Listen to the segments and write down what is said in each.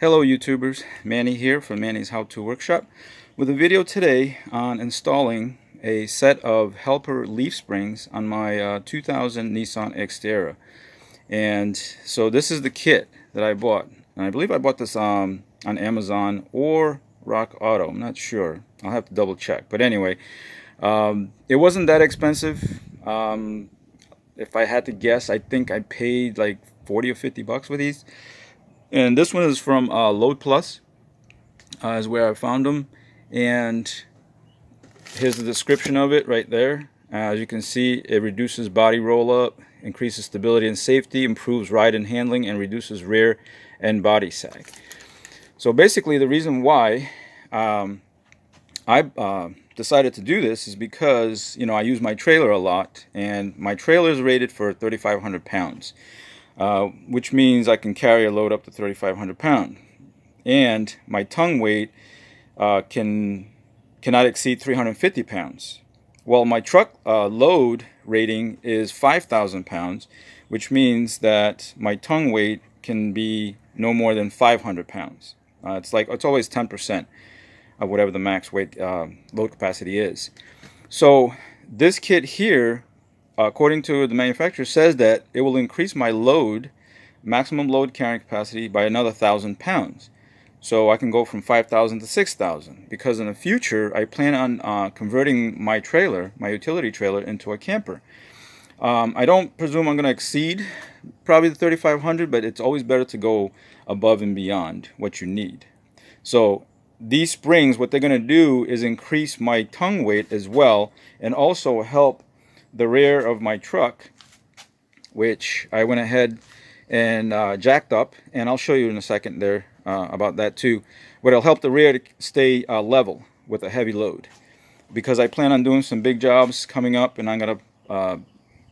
Hello YouTubers, Manny here from Manny's How To Workshop with a video today on installing a set of helper leaf springs on my 2000 Nissan Xterra. And so this is the kit that I bought, and I believe I bought this on Amazon or Rock Auto. I'm not sure, I'll have to double check, but anyway, it wasn't that expensive. If I had to guess, I think I paid like 40 or 50 bucks for these. And this one is from Load Plus, is where I found them. And here's the description of it right there. As you can see, it reduces body roll up, increases stability and safety, improves ride and handling, and reduces rear and body sag. So basically the reason why I decided to do this is because, you know, I use my trailer a lot, and my trailer is rated for 3,500 pounds. Which means I can carry a load up to 3,500 pounds, and my tongue weight cannot exceed 350 pounds. Well, my truck load rating is 5,000 pounds, which means that my tongue weight can be no more than 500 pounds. It's always 10% of whatever the max weight load capacity is. So this kit here, according to the manufacturer, says that it will increase my maximum load carrying capacity by another 1,000 pounds. So I can go from 5,000 to 6,000, because in the future I plan on converting my trailer, my utility trailer, into a camper. I don't presume I'm going to exceed probably the 3,500, but it's always better to go above and beyond what you need. So these springs, what they're going to do is increase my tongue weight as well, and also help the rear of my truck, which I went ahead and jacked up, and I'll show you in a second there about that too. But it'll help the rear to stay level with a heavy load, because I plan on doing some big jobs coming up, and I'm gonna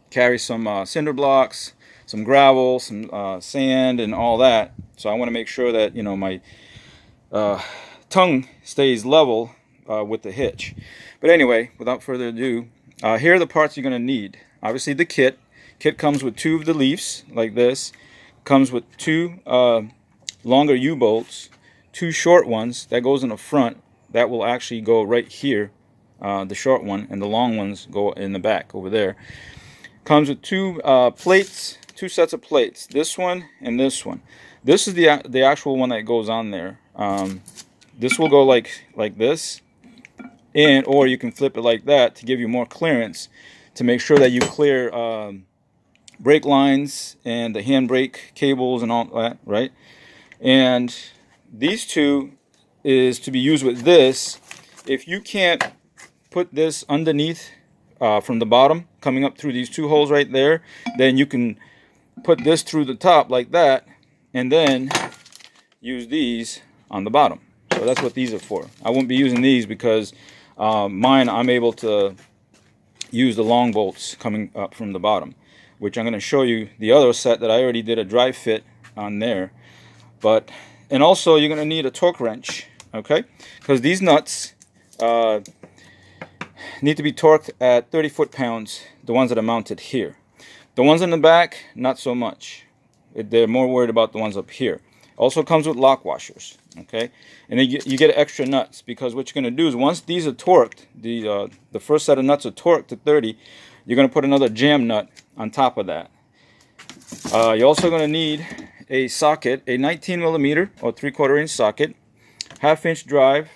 carry some cinder blocks, some gravel, some sand, and all that. So I want to make sure that, you know, my tongue stays level with the hitch. But anyway, without further ado, here are the parts you're going to need. Obviously the kit. Kit comes with 2 of the leaves like this. Comes with 2 longer U-bolts, 2 short ones that goes in the front. That will actually go right here, the short one, and the long ones go in the back over there. Comes with 2 plates, 2 sets of plates. This one and this one. This is the actual one that goes on there. This will go like this. Or you can flip it like that to give you more clearance, to make sure that you clear brake lines and the handbrake cables and all that, right? And these 2 is to be used with this. If you can't put this underneath from the bottom, coming up through these 2 holes right there, then you can put this through the top like that, and then use these on the bottom. So that's what these are for. I won't be using these because mine, I'm able to use the long bolts coming up from the bottom, which I'm going to show you the other set that I already did a dry fit on there. And also you're going to need a torque wrench, okay? Because these nuts need to be torqued at 30 foot-pounds, the ones that are mounted here. The ones in the back, not so much. They're more worried about the ones up here. Also comes with lock washers, okay? And then you get extra nuts, because what you're going to do is, once these are torqued, the first set of nuts are torqued to 30, you're going to put another jam nut on top of that. You're also going to need a socket, a 19 millimeter or 3/4 inch socket, 1/2 inch drive,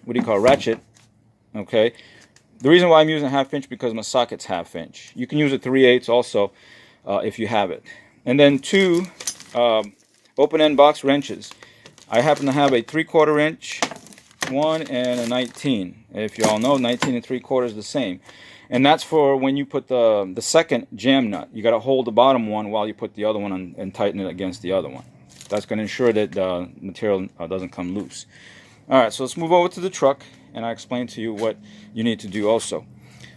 ratchet, okay? The reason why I'm using 1/2 inch because my socket's 1/2 inch. You can use a 3/8 also if you have it. And then 2 open-end box wrenches. I happen to have a 3/4 inch one and a 19. If you all know, 19 and 3/4 is the same. And that's for when you put the second jam nut. You got to hold the bottom one while you put the other one on, and tighten it against the other one. That's going to ensure that the material doesn't come loose. Alright, so let's move over to the truck, and I'll explain to you what you need to do also.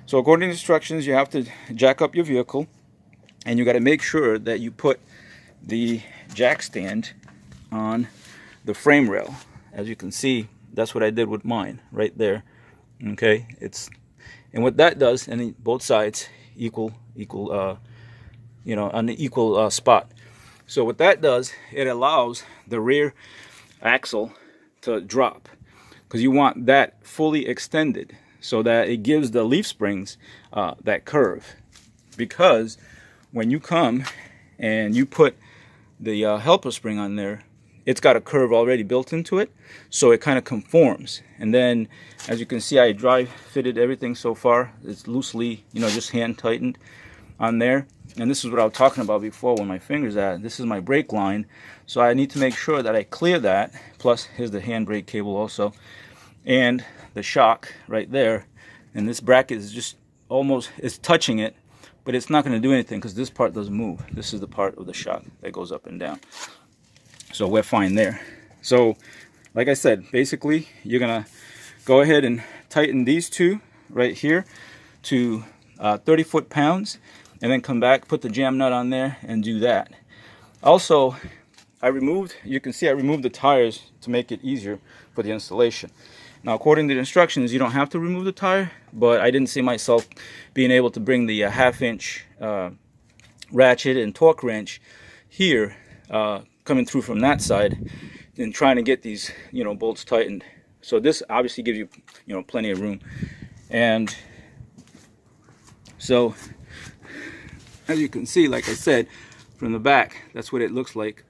So according to instructions, you have to jack up your vehicle, and you got to make sure that you put the jack stand on the frame rail. As you can see, that's what I did with mine right there. Okay, and what that does, and both sides equal, on the equal spot. So what that does, it allows the rear axle to drop, because you want that fully extended so that it gives the leaf springs that curve. Because when you come and you put the helper spring on there, it's got a curve already built into it, so it kind of conforms. And then, as you can see, I dry fitted everything so far. It's loosely, just hand tightened on there. And this is what I was talking about before when my finger's at. This is my brake line, so I need to make sure that I clear that. Plus, here's the handbrake cable also, and the shock right there. And this bracket is just almost, it's touching it, but it's not going to do anything because this part doesn't move. This is the part of the shock that goes up and down. So we're fine there. So, like I said, basically, you're going to go ahead and tighten these two right here to 30 foot-pounds, and then come back, put the jam nut on there, and do that. Also, you can see I removed the tires to make it easier for the installation. Now, according to the instructions, you don't have to remove the tire, but I didn't see myself being able to bring the half-inch ratchet and torque wrench here, coming through from that side, and trying to get these, bolts tightened. So this obviously gives you, plenty of room. And so, as you can see, like I said, from the back, that's what it looks like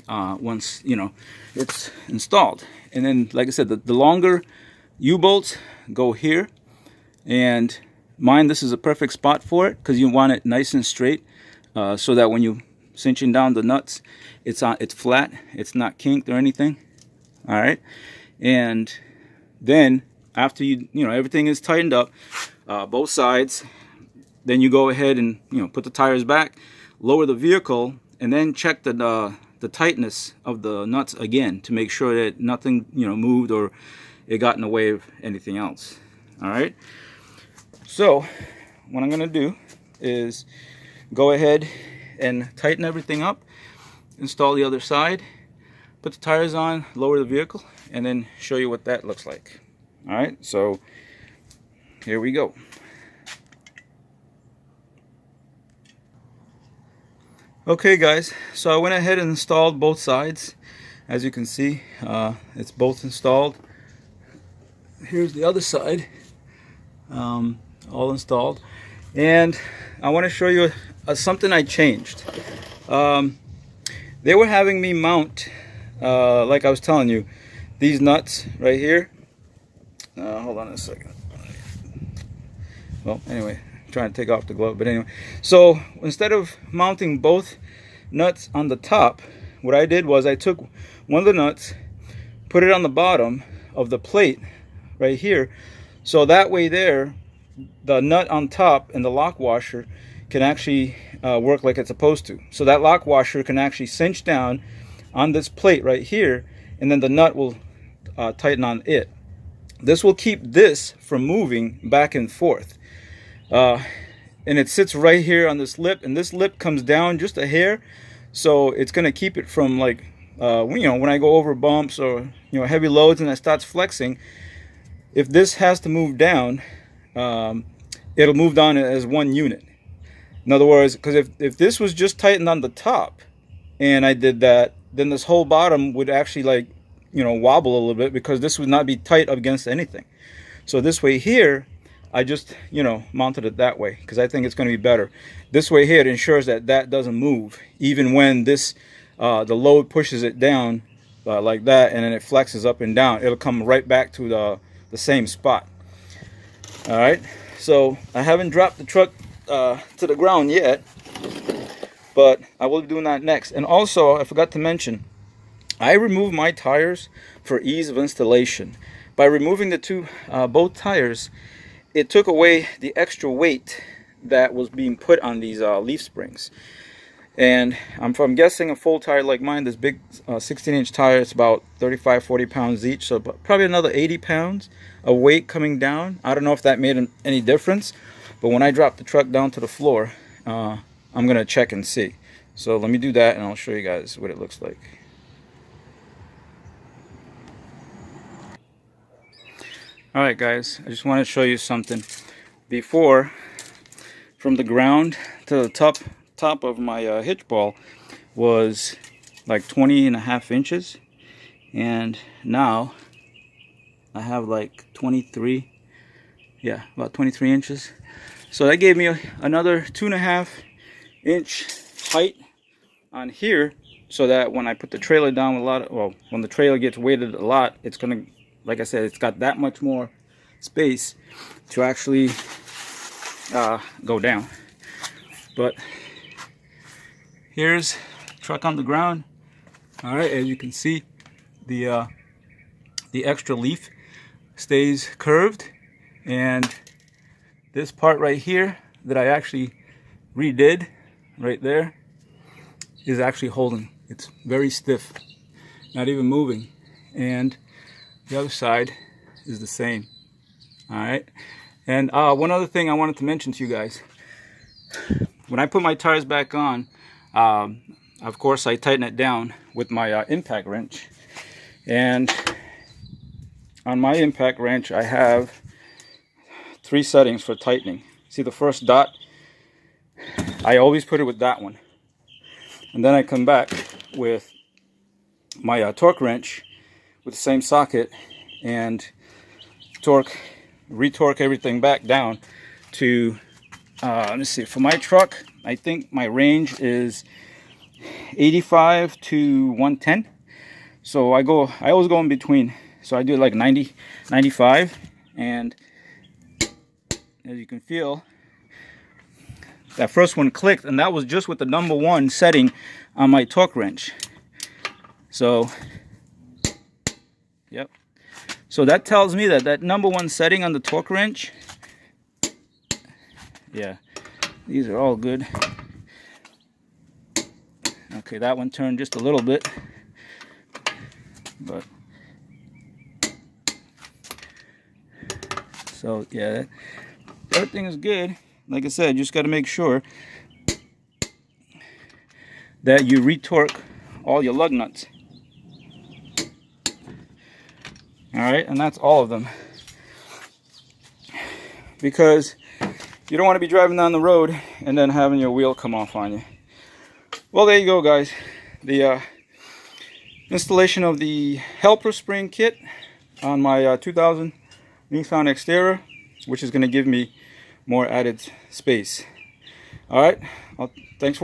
once it's installed. And then, like I said, the longer U-bolts go here, and mine, this is a perfect spot for it because you want it nice and straight, so that when you cinching down the nuts, it's flat, it's not kinked or anything. All right, and then after everything is tightened up, both sides, then you go ahead and put the tires back, lower the vehicle, and then check the tightness of the nuts again to make sure that nothing moved or it got in the way of anything else. All right, so what I'm gonna do is go ahead and tighten everything up, install the other side, put the tires on, lower the vehicle, and then show you what that looks like. All right, so here we go. Okay guys, so I went ahead and installed both sides. As you can see, it's both installed. Here's the other side, all installed. And I want to show you something I changed. They were having me mount, like I was telling you, these nuts right here. Hold on a second. Well, anyway, trying to take off the glove, but anyway, so instead of mounting both nuts on the top, what I did was I took one of the nuts, put it on the bottom of the plate right here, so that way there the nut on top and the lock washer can actually work like it's supposed to. So that lock washer can actually cinch down on this plate right here, and then the nut will tighten on it. This will keep this from moving back and forth. And it sits right here on this lip, and this lip comes down just a hair, so it's going to keep it from, like, when I go over bumps or heavy loads and it starts flexing, if this has to move down, it'll move down as one unit. In other words, because if this was just tightened on the top and I did that, then this whole bottom would actually, like, wobble a little bit, because this would not be tight against anything. So this way here, I just mounted it that way because I think it's going to be better. This way here, it ensures that that doesn't move even when this the load pushes it down like that, and then it flexes up and down. It'll come right back to the same spot. All right, so I haven't dropped the truck to the ground yet, but I will be doing that next. And also, I forgot to mention, I removed my tires for ease of installation. By removing the both tires, it took away the extra weight that was being put on these leaf springs. And I'm guessing a full tire like mine, this big 16-inch tire, it's about 35-40 pounds each, so probably another 80 pounds of weight coming down. I don't know if that made any difference, but when I drop the truck down to the floor, I'm going to check and see. So let me do that, and I'll show you guys what it looks like. Alright guys, I just want to show you something. Before, from the ground to the top of my hitch ball, was like 20.5 inches, and now I have like 23, yeah, about 23 inches. So that gave me another 2.5 inch height on here, so that when I put the trailer down with a lot of, well, when the trailer gets weighted a lot, it's gonna, like I said, it's got that much more space to actually go down. But here's the truck on the ground. All right, as you can see, the extra leaf stays curved, and this part right here that I actually redid right there is actually holding. It's very stiff, not even moving, and the other side is the same. All right, and one other thing I wanted to mention to you guys: when I put my tires back on, of course I tighten it down with my impact wrench, and on my impact wrench I have 3 settings for tightening. See the first dot? I always put it with that one, and then I come back with my torque wrench with the same socket and retorque everything back down to let me see, for my truck I think my range is 85 to 110. So I always go in between. So I do like 90, 95, and as you can feel, that first one clicked, and that was just with the #1 setting on my torque wrench. So, yep. So that tells me that #1 setting on the torque wrench, yeah, these are all good. Okay, that one turned just a little bit, but so yeah, everything is good. Like I said, you just got to make sure that you retorque all your lug nuts. All right, and that's all of them, because you don't want to be driving down the road and then having your wheel come off on you. Well, there you go, guys. The installation of the helper spring kit on my 2000 Nissan Xterra, which is going to give me more added space. All right, well, thanks for watching.